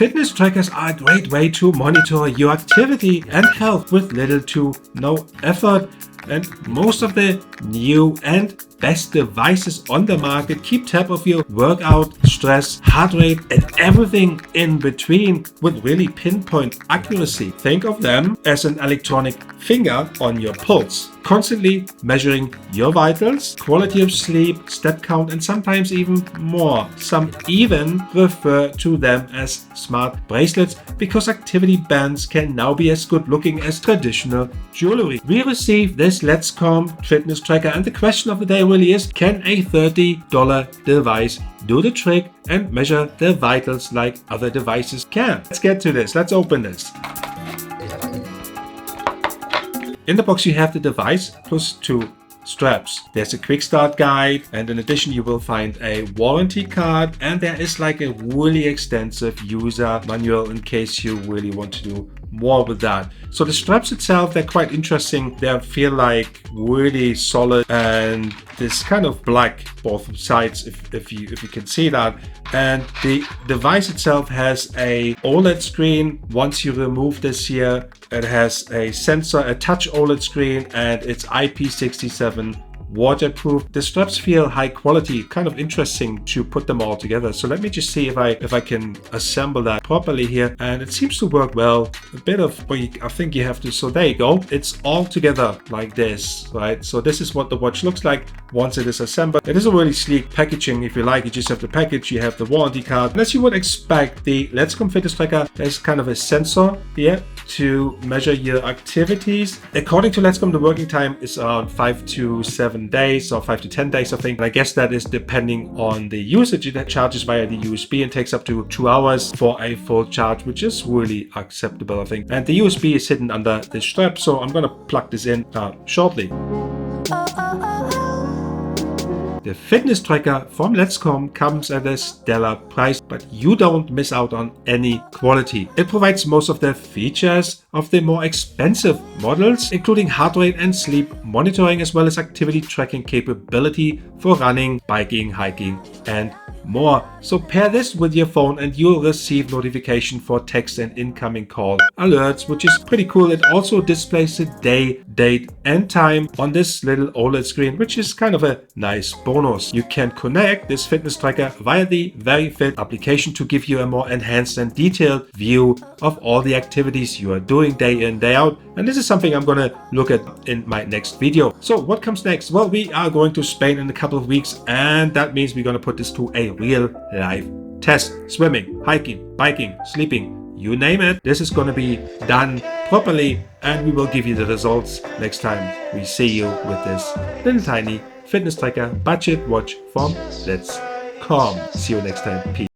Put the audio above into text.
Fitness trackers are a great way to monitor your activity and health with little to no effort. And most of the new and best devices on the market keep tab of your workout, stress, heart rate, and everything in between with really pinpoint accuracy. Think of them as an electronic finger on your pulse, constantly measuring your vitals, quality of sleep, step count, and sometimes even more. Some even refer to them as smart bracelets because activity bands can now be as good looking as traditional jewelry. We received this Letscom fitness tracker, and the question of the day really is, can a $30 device do the trick and measure the vitals like other devices can? Let's get to this. Let's open this. In the box you have the device plus two straps. There's a quick start guide, and in addition you will find a warranty card, and there is like a really extensive user manual in case you really want to do more with that. So the straps itself, they're quite interesting. They feel like really solid, and this kind of black both sides if you can see that. And the device itself has a OLED screen. Once you remove this here, it has a sensor, a touch OLED screen, and it's IP67 waterproof. The straps feel high quality, kind of interesting to put them all together. So let me just see if I can assemble that properly here, and it seems to work well. A bit of, well, I think you have to, so there you go. It's all together like this, right? So this is what the watch looks like once it is assembled. It is a really sleek packaging. If you like, you just have the package, you have the warranty card. And as you would expect, the Letscom fitness tracker, there's kind of a sensor here to measure your activities. According to Letscom, the working time is around 5 to 7 days or 5 to 10 days, I think. And I guess that is depending on the usage. It charges via the USB and takes up to 2 hours for a full charge, which is really acceptable, I think. And the USB is hidden under the strap, so I'm gonna plug this in shortly. The fitness tracker from Letscom comes at a stellar price, but you don't miss out on any quality. It provides most of the features of the more expensive models, including heart rate and sleep monitoring, as well as activity tracking capability for running, biking, hiking, and more. So pair this with your phone and you'll receive notification for text and incoming call alerts, which is pretty cool. It also displays the day, date, and time on this little OLED screen, which is kind of a nice bonus. You can connect this fitness tracker via the VeryFit application to give you a more enhanced and detailed view of all the activities you are doing day in, day out. And this is something I'm gonna look at in my next video. So what comes next? Well, we are going to Spain in a couple of weeks, and that means we're gonna put this to a real life test. Swimming, hiking, biking, sleeping, you name it. This is gonna be done properly, and we will give you the results next time we see you with this little tiny fitness tracker budget watch from Letscom. See you next time. Peace.